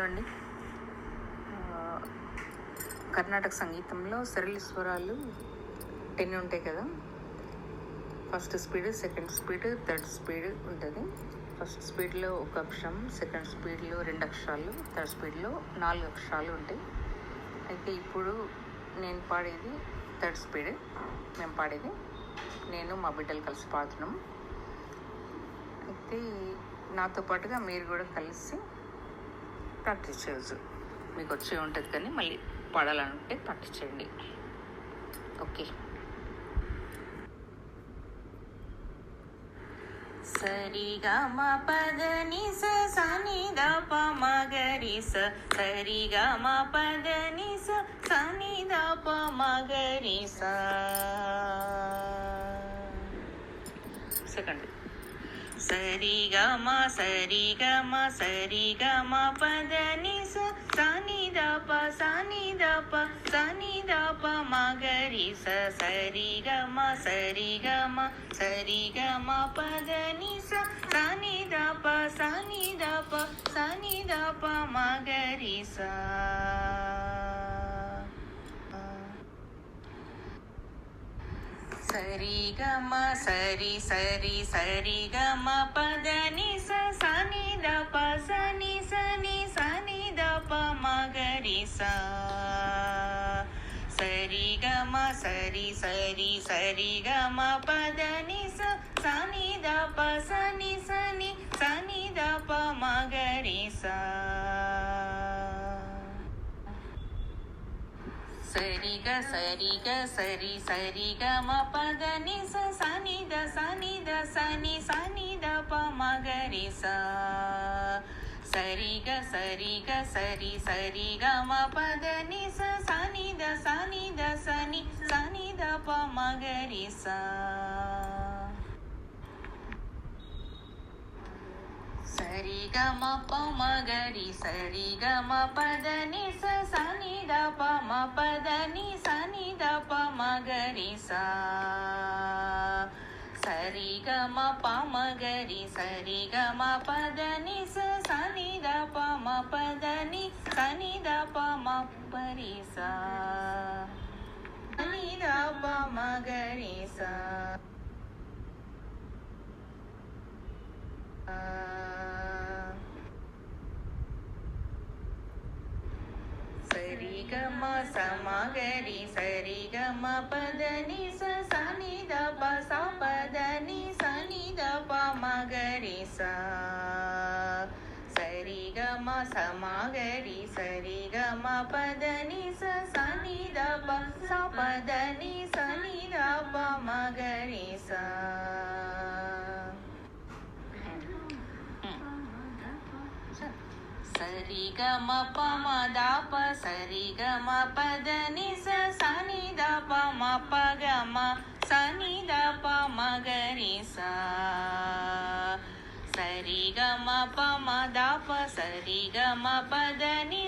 అండి. కర్ణాటక సంగీతంలో సరళ స్వరాలు 10 ఉంటాయి కదా. First speed, second speed, third speed ఉంటుంది. ఫస్ట్ స్పీడ్లో ఒక అక్షరం, సెకండ్ స్పీడ్లో 2 అక్షరాలు, థర్డ్ స్పీడ్లో 4 అక్షరాలు ఉంటాయి. అయితే ఇప్పుడు నేను పాడేది థర్డ్ స్పీడ్. మేము పాడేది నేను మా బిడ్డలు కలిసి పాడుతున్నాం. అయితే నాతో పాటుగా మీరు కూడా కలిసి ప్రాక్టీస్ చేయవచ్చు. మీకు వచ్చే ఉంటుంది కానీ మళ్ళీ పాడాలంటే ప్రాక్టీస్ చేయండి. ఓకే. సరిగమ పదని సని ద ప మగరి సరిగమ పదని సని ద ప మగరి సెకండ్ సరిగమ సరిగమ సరిగమ పదని సని ద ప సని ద ప సని ద ప మగరి సరిగమ సరిగమ సరిగమ పదని సని ద ప సని ద ప సని ద ప మగరి సరిగమ సరి సరి సరిగమ పదని సని ద ప సని సని సని ద ప మగరి సరిగమ సరి సరి సరిగమ పదని సని ద ప సని సని సని ద ప మగరి సరిగ సరిగ సరి సరిగమ పదని సని ద సని ద సని సని ద ప మగరి సరిగ సరిగ సరి సరిగమ పదని సని ద సని ద సని సని ద ప మగరి సరిగమ ప మగరి సరిగమ పదని సని ద ప మ పదని సని ద ప మగరి సరిగమ ప మగరి సరిగమ పదని సని ద ప మ పదని సని ద ప మ పరి సని ద ప మగరి సరిగమ సమగరి సరిగమ పదని సని ద ప స పదని సని ద ప మగరి సరిగమ సమగరి సరిగమ పదని సని ద ప స పదని సని ద ప మగరి సరిగమ ప మ ద ప సరిగమ పదని సని ద ప మ ప గ మ సని ద ప మగరి సరిగమ ప మ ద ప సరిగమ పదని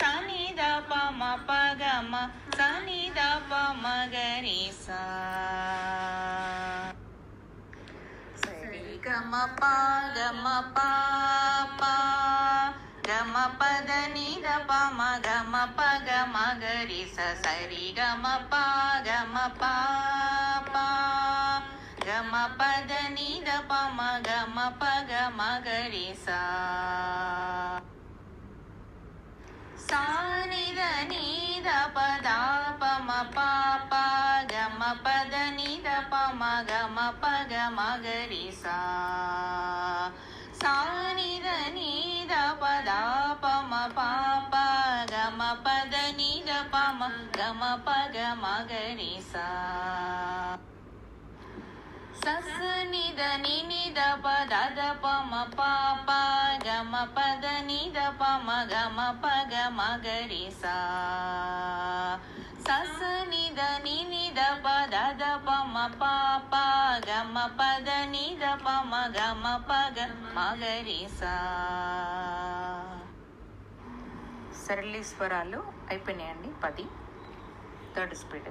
సని ద ప మ ప గ మ సని ద ప మగరి సరిగమ ప గ మ ప ప గమ పదని ద ప మ గమ ప గ మగరి సరిగమ ప గమ ప ప గమ పదని ద ప మ గమ ప గ మగరి సాని ద ని ద ప ద ప మ ప ప గమ పదని ద ప మ గమ ప గ మగరి సాని ద ని ద ప ద ప మ ప ప గమ పదని ద ప మ గమ ప గ మగరి సని ద ని ని ద ప ద ద ప మ ప ప గమ పదని ద ప మ గమ ప గ మగరి సని ద ని ని ద ప ద ద ప మ ప ప గమ పదని ద ప మ గమ ప గ మగరి సరళి స్వరాలు అయిపోయినాయండి 10. Third speed.